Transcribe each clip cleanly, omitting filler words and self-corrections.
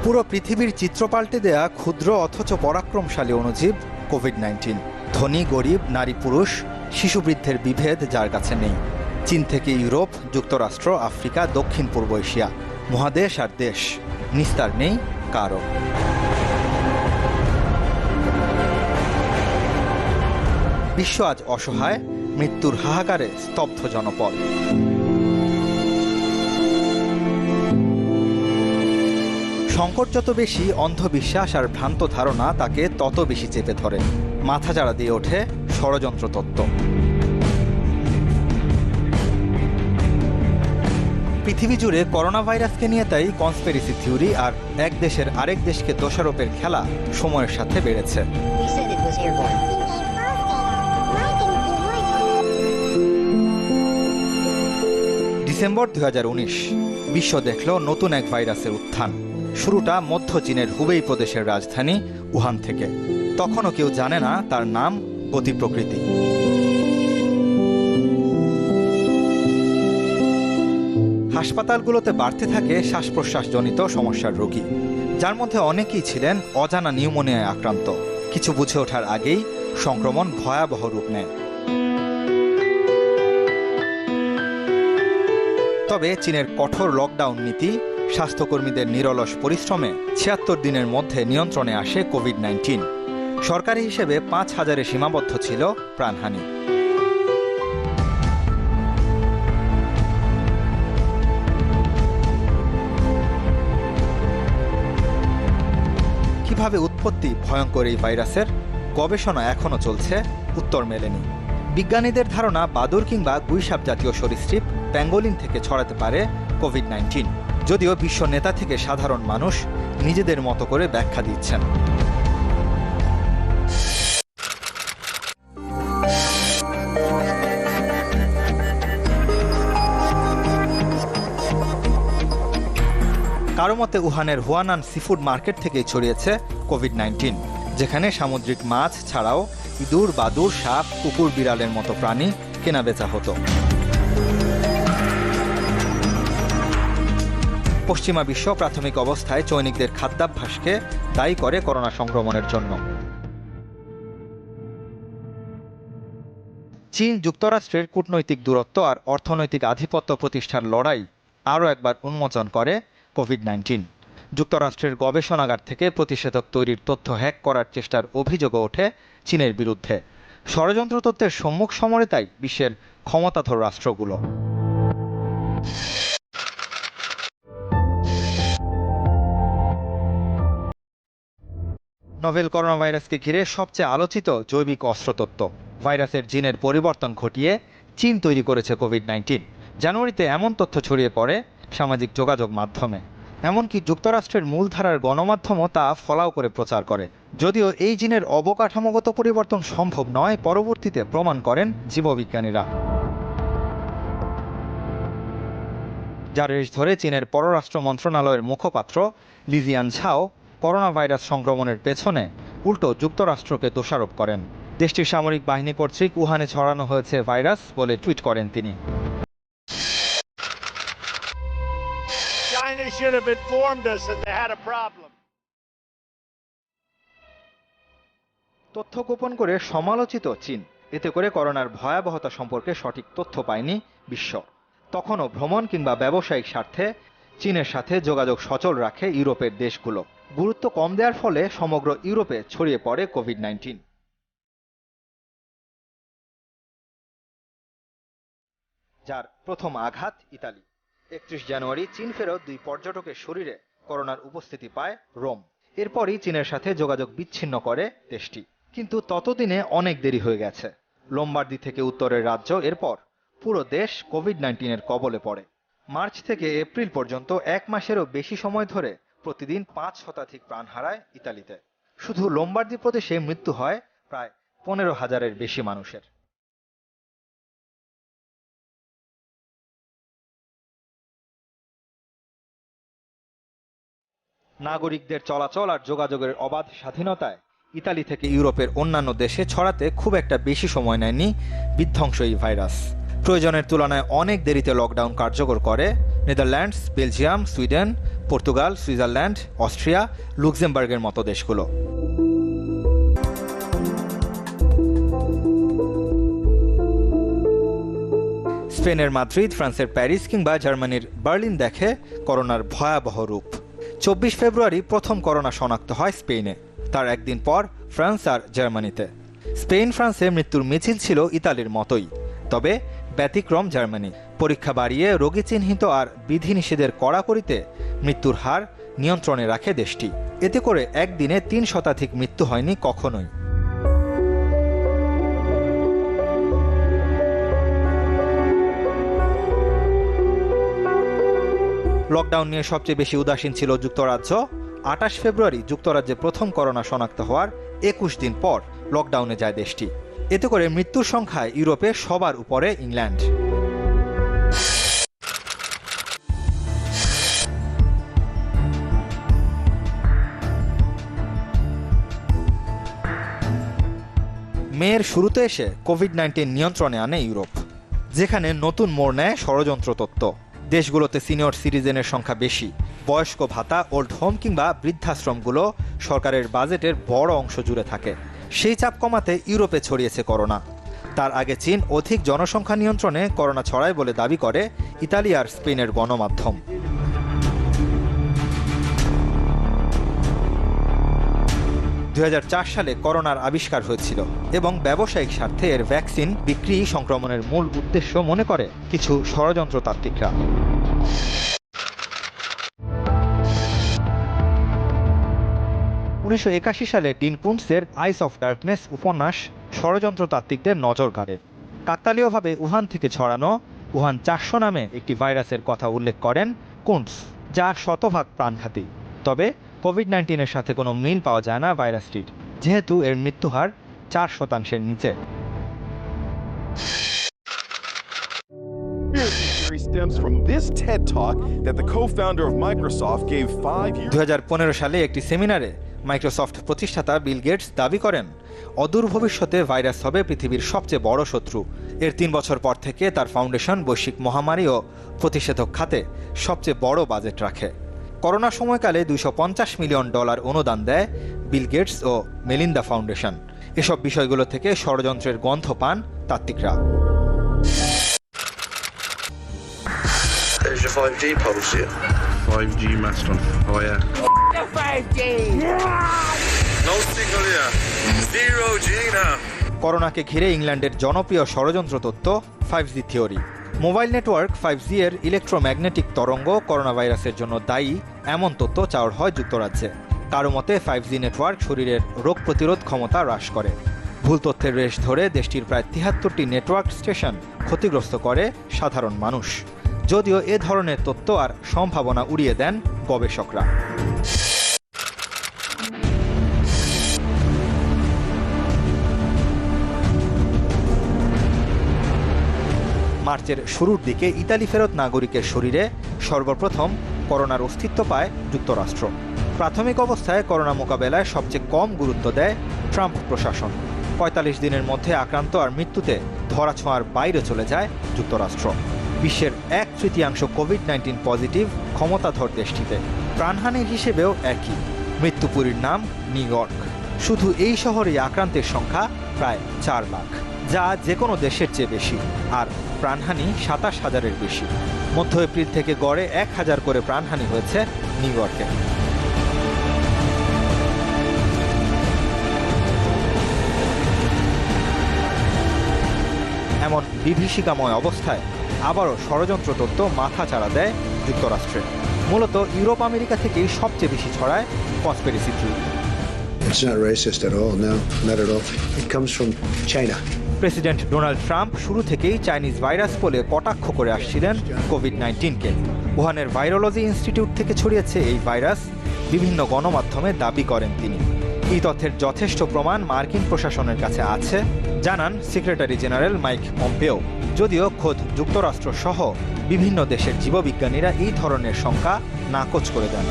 পুরো পৃথিবীর চিত্র পাল্টে দেয়া ক্ষুদ্র অথচ পরাক্রমশালী অণুজীব কোভিড-19। ধনী গরিব, নারী পুরুষ, শিশু বৃদ্ধের বিভেদ যার কাছে নেই। চীন থেকে ইউরোপ, যুক্তরাষ্ট্র, আফ্রিকা, দক্ষিণ পূর্ব এশিয়া, মহাদেশ আর দেশ, নিস্তার নেই কারও। বিশ্ব আজ অসহায়, মৃত্যুর হাহাকারে স্তব্ধ জনপদ। সংকট যত বেশি, অন্ধবিশ্বাস আর ভ্রান্ত ধারণা তাকে তত বেশি চেপে ধরে। মাথাচাড়া দিয়ে ওঠে ষড়যন্ত্র তত্ত্ব। পৃথিবী জুড়ে করোনা ভাইরাসকে নিয়ে তাই কনস্পিরেসি থিওরি আর এক দেশের আরেক দেশকে দোষারোপের খেলা সময়ের সাথে বেড়েছে। ডিসেম্বর 2019 বিশ্ব দেখল নতুন এক ভাইরাসের উত্থান। শুরুটা মধ্য চীনের হুবেই প্রদেশের রাজধানী উহান থেকে। তখনও কেউ জানে না তার নাম, গতি প্রকৃতি। হাসপাতালগুলোতে বাড়তে থাকে শ্বাস প্রশ্বাসজনিত সমস্যার রোগী, যার মধ্যে অনেকেই ছিলেন অজানা নিউমোনিয়ায় আক্রান্ত। কিছু বুঝে ওঠার আগেই সংক্রমণ ভয়াবহ রূপ নেয়। তবে চীনের কঠোর লকডাউন নীতি, স্বাস্থ্যকর্মীদের নিরলস পরিশ্রমে ৭৬ দিনের মধ্যে নিয়ন্ত্রণে আসে কোভিড-19। সরকারি হিসেবে ৫,০০০-এ সীমাবদ্ধ ছিল প্রাণহানি। কিভাবে উৎপত্তি ভয়ঙ্কর এই ভাইরাসের গবেষণা এখনও চলছে, উত্তর মেলেনি। বিজ্ঞানীদের ধারণা বাদুড় কিংবা গুইসাপ জাতীয় সরীসৃপ প্যাঙ্গোলিন থেকে ছড়াতে পারে কোভিড-19, যদিও বিশ্ব নেতা থেকে সাধারণ মানুষ নিজেদের মতো করে ব্যাখ্যা দিচ্ছেন। কারো মতে উহানের হুয়ানান সিফুড মার্কেট থেকেই ছড়িয়েছে কোভিড-19, যেখানে সামুদ্রিক মাছ ছাড়াও ইঁদুর, বাদুড়, সাপ, কুকুর, বিড়ালের মতো প্রাণী কেনাবেচা হতো। পশ্চিমা বিশ্ব প্রাথমিক অবস্থায় চৈনিকদের খাদ্যাভ্যাসকে দায়ী করে করোনা সংক্রমণের জন্য। চীন যুক্তরাষ্ট্রের কূটনৈতিক দূরত্ব আর অর্থনৈতিক আধিপত্য প্রতিষ্ঠার লড়াই আরও একবার উন্মোচন করে কোভিড-19। যুক্তরাষ্ট্রের গবেষণাগার থেকে প্রতিষেধক তৈরির তথ্য হ্যাক করার চেষ্টার অভিযোগও ওঠে চীনের বিরুদ্ধে। ষড়যন্ত্র তত্ত্বের সম্মুখ সমরে তাই বিশ্বের ক্ষমতাধর রাষ্ট্রগুলো। নভেল করোনা ভাইরাসকে ঘিরে সবচেয়ে আলোচিত জৈবিক অস্ত্রতত্ত্ব। ভাইরাসের জিনের পরিবর্তন ঘটিয়ে চীন তৈরি করেছে কোভিড-19। জানুয়ারিতে এমন তথ্য ছড়িয়ে পড়ে সামাজিক যোগাযোগ মাধ্যমে, এমনকি যুক্তরাষ্ট্রের মূলধারার গণমাধ্যমও তা ফলাও করে প্রচার করে। যদিও এই জিনের অবকাঠামোগত পরিবর্তন সম্ভব নয়, পরবর্তীতে প্রমাণ করেন জীববিজ্ঞানীরা। যার রেশ ধরে চীনের পররাষ্ট্র মন্ত্রণালয়ের মুখপাত্র লিজিয়ান ঝাও করোনা ভাইরাস সংক্রমণের পেছনে উল্টো যুক্তরাষ্ট্রকে দোষারোপ করেন। দেশটির সামরিক বাহিনী কর্তৃক উহানে ছড়ানো হয়েছে ভাইরাস বলে টুইট করেন তিনি। তথ্য গোপন করে সমালোচিত চীন, এতে করে করোনার ভয়াবহতা সম্পর্কে সঠিক তথ্য পায়নি বিশ্ব। তখনও ভ্রমণ কিংবা ব্যবসায়িক স্বার্থে চীনের সাথে যোগাযোগ সচল রাখে ইউরোপের দেশগুলো। গুরুত্ব কম দেওয়ার ফলে সমগ্র ইউরোপে ছড়িয়ে পড়ে কোভিড-19। যার প্রথম আঘাত ইতালি। ৩১ জানুয়ারি চীন ফেরত 2 পর্যটকের শরীরে করোনার উপস্থিতি পায় রোম। এরপরই চীনের সাথে যোগাযোগ বিচ্ছিন্ন করে দেশটি। কিন্তু ততদিনে অনেক দেরি হয়ে গেছে। লোমবার্দি থেকে উত্তরের রাজ্য, এরপর পুরো দেশ কোভিড-19-এর কবলে পড়ে। মার্চ থেকে এপ্রিল পর্যন্ত 1 মাসেরও বেশি সময় ধরে প্রতিদিন 5 শতাধিক প্রাণ হারায় ইতালিতে। শুধু লোমবার্দি প্রদেশে মৃত্যু হয় প্রায় 15,000-এর বেশি মানুষের। নাগরিকদের চলাচল আর যোগাযোগের অবাধ স্বাধীনতায় ইতালি থেকে ইউরোপের অন্যান্য দেশে ছড়াতে খুব একটা বেশি সময় নেয়নি বিধ্বংসী এই ভাইরাস। প্রয়োজনের তুলনায় অনেক দেরিতে লকডাউন কার্যকর করে Netherlands, Belgium, Sweden, Portugal, Switzerland, Austria, লুক্সেমবার্গের মতো দেশগুলো। স্পেনের মাদ্রিদ, ফ্রান্সের প্যারিস কিংবা জার্মানির বার্লিন দেখে করোনার ভয়াবহ রূপ। 24 ফেব্রুয়ারি প্রথম করোনা শনাক্ত হয় স্পেনে, তার একদিন পর ফ্রান্স আর জার্মানিতে। স্পেন ফ্রান্সে মৃত্যুর মিছিল ছিল ইতালির মতোই, তবে ব্যতিক্রম জার্মানি। পরীক্ষা বাড়িয়ে রোগী চিহ্নিত আর বিধিনিষেধের কড়াকড়িতে মৃত্যুর হার নিয়ন্ত্রণে রাখে দেশটি। এতে করে একদিনে 3 শতাধিক মৃত্যু হয়নি কখনোই। লকডাউন নিয়ে সবচেয়ে বেশি উদাসীন ছিল যুক্তরাজ্য। 28 ফেব্রুয়ারি যুক্তরাজ্যে প্রথম করোনা শনাক্ত হওয়ার 21 দিন পর লকডাউনে যায় দেশটি। এতে করে মৃত্যুর সংখ্যায় ইউরোপে সবার উপরে ইংল্যান্ড। মেয়ের শুরুতে এসে কোভিড-19 নিয়ন্ত্রণে আনে ইউরোপ, যেখানে নতুন মোড় নেয় ষড়যন্ত্র তত্ত্ব। দেশগুলোতে সিনিয়র সিটিজেনের সংখ্যা বেশি, বয়স্ক ভাতা, ওল্ড হোম কিংবা বৃদ্ধাশ্রমগুলো সরকারের বাজেটের বড় অংশ জুড়ে থাকে। সেই চাপ কমাতে ইউরোপে ছড়িয়েছে করোনা। তার আগে চীন অধিক জনসংখ্যা নিয়ন্ত্রণে করোনা ছড়ায় বলে দাবি করে ইতালি আর স্পেনের গণমাধ্যম। সালে করোনার আবিষ্কার হয়েছিল এবং ব্যবসায়িক স্বার্থে এর ভ্যাকসিন বিক্রি সংক্রমণের মূল উদ্দেশ্য মনে করে কিছু ষড়যন্ত্রতাত্ত্বিকরা। 1981 সালে ডিন কুন্টসের আইস অফ ডার্কনেস উপন্যাস ষড়যন্ত্রতাত্ত্বিকদের নজর কাড়ে। কাকতালীয়ভাবে উহান থেকে ছড়ানো উহান 400 নামে একটি ভাইরাসের কথা উল্লেখ করেন কুন্টস, যা শতভাগ প্রাণঘাতী। তবে কোভিড-19-এর সাথে কোনো মিল পাওয়া যায় না ভাইরাসটির, যেহেতু এর মৃত্যুহার 4% নিচে। Stems from this TED Talk that the co-founder of Microsoft gave 5 years. 2015 সালে একটি সেমিনারে মাইক্রোসফট প্রতিষ্ঠাতা বিল গেটস দাবি করেন অদূর ভবিষ্যতে ভাইরাস হবে পৃথিবীর সবচেয়ে বড় শত্রু। এর 3 বছর পর থেকে তার ফাউন্ডেশন বৈশ্বিক মহামারী ও প্রতিষেধক খাতে সবচেয়ে বড় বাজেট রাখে। করোনা সময়কালে $250 মিলিয়ন অনুদান দেয় বিল গেটস ও মেলিন্ডা ফাউন্ডেশন। এসব বিষয়গুলো থেকে ষড়যন্ত্রের গন্ধ পান তাত্ত্বিকরা। There's your 5G policy. 5G mast on fire. The 5G! No signal here. 0G now. করোনাকে ঘিরে ইংল্যান্ডের জনপ্রিয় ষড়যন্ত্র তত্ত্ব 5G theory. Mobile network 5G এর ইলেকট্রোম্যাগনেটিক তরঙ্গ করোনা ভাইরাসের জন্য দায়ী এমন তথ্য চাওয়া হয় যুক্তরাজ্যে। কারো মতে 5G নেটওয়ার্ক শরীরের রোগ প্রতিরোধ ক্ষমতা হ্রাস করে। ভুল তথ্যের রেশ ধরে দেশটির প্রায় 73টি নেটওয়ার্ক স্টেশন ক্ষতিগ্রস্ত করে সাধারণ মানুষ। যদিও এ ধরনের তথ্য আর সম্ভাবনা উড়িয়ে দেন গবেষকরা। মার্চের শুরুর দিকে ইতালি ফেরত নাগরিকের শরীরে সর্বপ্রথম করোনার অস্তিত্ব পায় যুক্তরাষ্ট্র। প্রাথমিক অবস্থায় করোনা মোকাবেলায় সবচেয়ে কম গুরুত্ব দেয় ট্রাম্প প্রশাসন। 45 দিনের মধ্যে আক্রান্ত আর মৃত্যুতে ধরাছোঁয়ার বাইরে চলে যায় যুক্তরাষ্ট্র। বিশ্বের 1/3 কোভিড-19 পজিটিভ ক্ষমতাধর দেশটিতে। প্রাণহানির হিসেবেও একই, মৃত্যুপুরীর নাম নিউ ইয়র্ক। শুধু এই শহরেই আক্রান্তের সংখ্যা প্রায় 4 লাখ, যা যে কোনো দেশের চেয়ে বেশি, আর প্রাণহানি 27,000-এর বেশি। মধ্য এপ্রিল থেকে গড়ে 1000 করে প্রাণহানি হয়েছে নিউ ইয়র্কে। এমন বিভীষিকাময় অবস্থায় আবারও ষড়যন্ত্র তত্ত্ব মাথাচাড়া দেয় যুক্তরাষ্ট্রে। মূলত ইউরোপ আমেরিকা থেকেই সবচেয়ে বেশি ছড়ায় conspiracy theory. It's not racist at all, no, not at all. It comes from China. President Donald Trump শুরু থেকেই চাইনিজ ভাইরাস বলে কটাক্ষ করে আসছিলেন কোভিড-19-কে। উহানের ভাইরোলজি ইনস্টিটিউট থেকে ছড়িয়েছে এই ভাইরাস, বিভিন্ন গণমাধ্যমে দাবি করেন তিনি। এই তথ্যের যথেষ্ট প্রমাণ মার্কিন প্রশাসনের কাছে আছে, জানান সেক্রেটারি জেনারেল মাইক পম্পেও। যদিও খোদ যুক্তরাষ্ট্র সহ বিভিন্ন দেশের জীববিজ্ঞানীরা এই ধরনের শঙ্কা নাকচ করে দেন।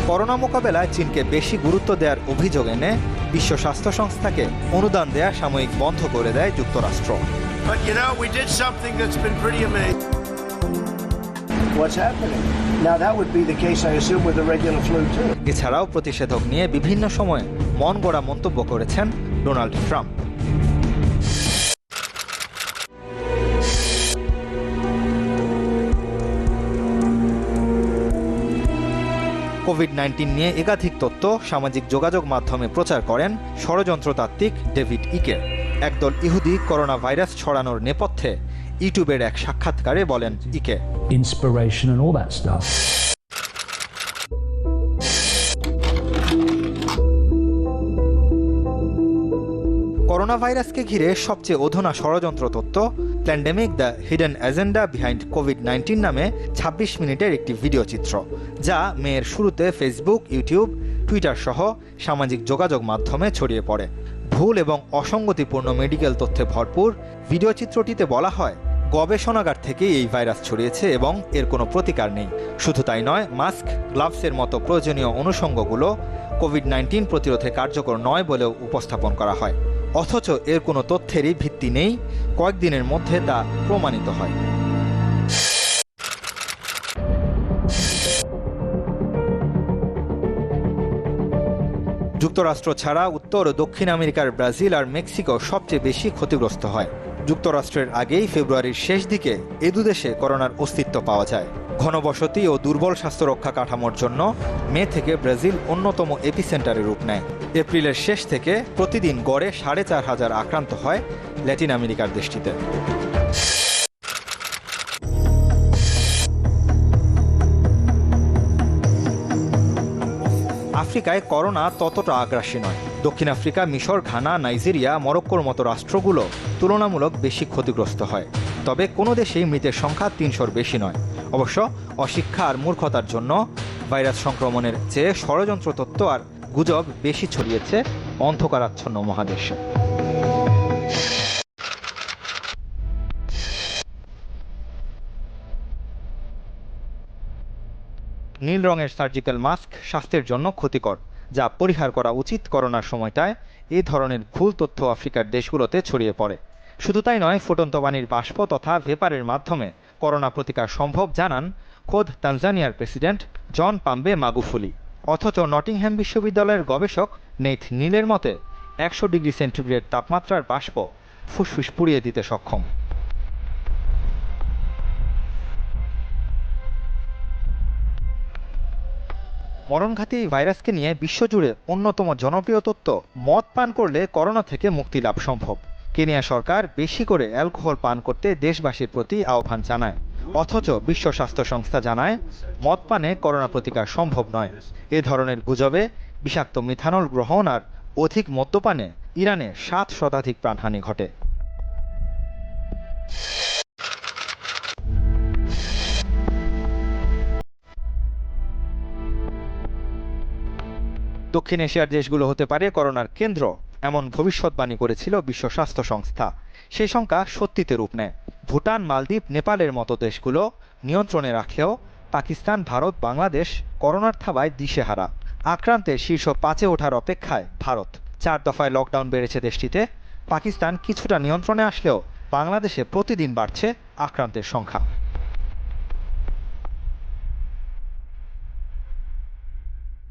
করোনা মোকাবেলায় চীনকে বেশি গুরুত্ব দেওয়ার অভিযোগ এনে বিশ্ব স্বাস্থ্য সংস্থাকে অনুদান দেয়া সাময়িক বন্ধ করে দেয় যুক্তরাষ্ট্র। But you know, we did something that's been pretty amazing. What's happening? Now that would be the case, I assume, with the regular flu too. এছাড়াও প্রতিষেধক নিয়ে বিভিন্ন সময়ে মন গড়া মন্তব্য করেছেন ডোনাল্ড ট্রাম্প। কোভিড-19 নিয়ে একাধিক তথ্য সামাজিক যোগাযোগ মাধ্যমে প্রচার করেন ষড়যন্ত্রতাত্ত্বিক ডেভিড ইকে। একদল ইহুদি করোনা ভাইরাস ছড়ানোর নেপথ্যে ইউটিউবের এক সাক্ষাৎকারে বলেন ইকে, inspiration and all that stuff. Corona ভাইরাসকে ঘিরে সবচেয়ে অধুনা ষড়যন্ত্র তত্ত্ব pandemic the hidden agenda behind Covid নামে ২৬ মিনিটের একটি ভিডিও চিত্র, যা মের শুরুতে ফেসবুক, ইউটিউব, টুইটার সহ সামাজিক যোগাযোগ মাধ্যমে ছড়িয়ে পড়ে। ভুল এবং অসঙ্গতিপূর্ণ মেডিকেল তথ্যে ভরপুর ভিডিও চিত্রটিতে বলা হয় গবেষণাগার থেকেই এই ভাইরাস ছড়িয়েছে এবং এর কোনো প্রতিকার নেই। শুধু তাই নয়, মাস্ক, গ্লাভসের মতো প্রয়োজনীয় অনুষঙ্গগুলো কোভিড-19 প্রতিরোধে কার্যকর নয় বলেও উপস্থাপন করা হয়। অথচ এর কোনো তথ্যেরই ভিত্তি নেই, কয়েকদিনের মধ্যে তা প্রমাণিত হয়। যুক্তরাষ্ট্র ছাড়া উত্তর ও দক্ষিণ আমেরিকার ব্রাজিল আর মেক্সিকো সবচেয়ে বেশি ক্ষতিগ্রস্ত হয়। যুক্তরাষ্ট্রের আগেই ফেব্রুয়ারির শেষ দিকে এ দুদেশে করোনার অস্তিত্ব পাওয়া যায়। ঘনবসতি ও দুর্বল স্বাস্থ্যরক্ষা কাঠামোর জন্য মে থেকে ব্রাজিল অন্যতম এপিসেন্টারে রূপ নেয়। এপ্রিলের শেষ থেকে প্রতিদিন গড়ে ৪,৫০০ আক্রান্ত হয় ল্যাটিন আমেরিকার দেশটিতে। আফ্রিকায় করোনা ততটা আগ্রাসী নয়। দক্ষিণ আফ্রিকা, মিশর, ঘানা, নাইজেরিয়া, মরক্কোর মতো রাষ্ট্রগুলো তুলনামূলক বেশি ক্ষতিগ্রস্ত হয়। তবে কোনো দেশেই মৃতের সংখ্যা ৩০০-র বেশি নয়। অবশ্য অশিক্ষা আর মূর্খতার জন্য ভাইরাস সংক্রমণের চেয়ে ষড়যন্ত্র তত্ত্ব আর গুজব বেশি ছড়িয়েছে অন্ধকারাচ্ছন্ন মহাদেশে। নীল রঙের সার্জিক্যাল মাস্ক স্বাস্থ্যের জন্য ক্ষতিকর, যা পরিহার করা উচিত। করোনার সময়টায় এই ধরনের ভুল তথ্য আফ্রিকার দেশগুলোতে ছড়িয়ে পড়ে। শুধু তাই নয়, ফুটন্ত পানির বাষ্প তথা ভেপারের মাধ্যমে করোনা প্রতিকার সম্ভব জানান খোদ তানজানিয়ার প্রেসিডেন্ট জন পাম্বে মাগুফুলি। অথচ নটিংহ্যাম বিশ্ববিদ্যালয়ের গবেষক নেইথ নীলের মতে ১০০ ডিগ্রি সেন্টিগ্রেড তাপমাত্রার বাষ্প ফুসফুস পুড়িয়ে দিতে সক্ষম। মরণঘাতী এই ভাইরাসকে নিয়ে বিশ্বজুড়ে অন্যতম জনপ্রিয় তত্ত্ব, মদ পান করলে করোনা থেকে মুক্তি লাভ সম্ভব। কেনিয়া সরকার বেশি করে অ্যালকোহল পান করতে দেশবাসীর প্রতি আহ্বান জানায়। অথচ বিশ্ব স্বাস্থ্য সংস্থা জানায় মদ পানে করোনা প্রতিকার সম্ভব নয়। এ ধরনের গুজবে বিষাক্ত মিথানল গ্রহণ আর অধিক মদ্যপানে ইরানে ৭ শতাধিক প্রাণহানি ঘটে। দক্ষিণ এশিয়ার দেশগুলো হতে পারে করোনার কেন্দ্র, এমন ভবিষ্যৎবাণী করেছিল বিশ্ব স্বাস্থ্য সংস্থা। সেই সংখ্যা সত্যিতে রূপ নেয়। ভুটান, মালদ্বীপ, নেপালের মতো দেশগুলো নিয়ন্ত্রণে রাখলেও পাকিস্তান, ভারত, বাংলাদেশ করোনার থাবায় দিশেহারা। আক্রান্তের শীর্ষ ৫-এ ওঠার অপেক্ষায় ভারত। ৪ দফায় লকডাউন বেড়েছে দেশটিতে। পাকিস্তান কিছুটা নিয়ন্ত্রণে আসলেও বাংলাদেশে প্রতিদিন বাড়ছে আক্রান্তের সংখ্যা।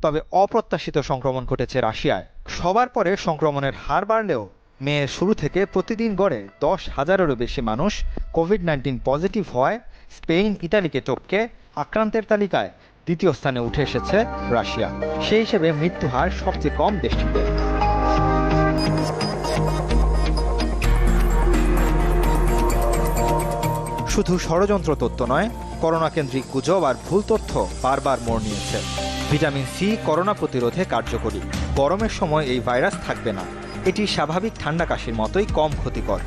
তবে অপ্রত্যাশিত সংক্রমণ ঘটেছে রাশিয়ায়। সবার পরে সংক্রমণের হার বাড়লেও মেয়ের শুরু থেকে প্রতিদিন গড়ে ১০,০০০-এরও বেশি মানুষ কোভিড-19 পজিটিভ হওয়ায় স্পেন, ইতালিকে টপকে আক্রান্তের তালিকায় দ্বিতীয় স্থানে উঠে এসেছে রাশিয়া। সেই হিসেবে মৃত্যুহার সবচেয়ে কম দেশটিতে। শুধু ষড়যন্ত্র তত্ত্ব নয়, করোনা কেন্দ্রিক গুজব আর ভুল তথ্য বারবার মোড় নিয়েছে। ভিটামিন সি করোনা প্রতিরোধে কার্যকরী। গরমের সময় এই ভাইরাস থাকবে না। এটি স্বাভাবিক ঠান্ডা কাশির মতোই কম ক্ষতিকর।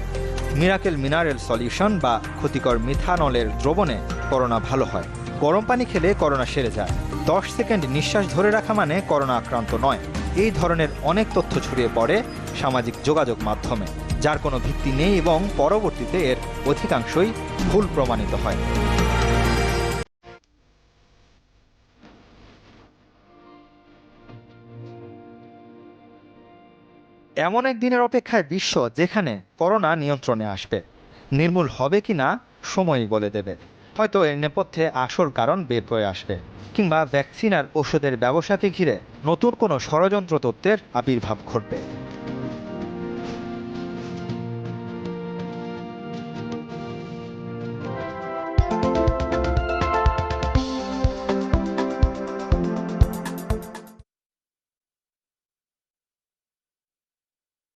মিরাকেল মিনারেল সলিউশন বা ক্ষতিকর মিথানলের দ্রবণে করোনা ভালো হয়। গরম পানি খেলে করোনা সেরে যায়। 10 সেকেন্ড নিঃশ্বাস ধরে রাখা মানে করোনা আক্রান্ত নয়। এই ধরনের অনেক তথ্য ছড়িয়ে পড়ে সামাজিক যোগাযোগ মাধ্যমে, যার কোনো ভিত্তি নেই এবং পরবর্তীতে এর অধিকাংশই ভুল প্রমাণিত হয়। এমন এক দিনের অপেক্ষায় বিশ্ব, যেখানে করোনা নিয়ন্ত্রণে আসবে। নির্মূল হবে কিনা সময়ই বলে দেবে। হয়তো এর নেপথ্যে আসল কারণ বের হয়ে আসবে, কিংবা ভ্যাকসিন আর ওষুধের ব্যবসাকে ঘিরে নতুন কোনো ষড়যন্ত্র তত্ত্বের আবির্ভাব ঘটবে।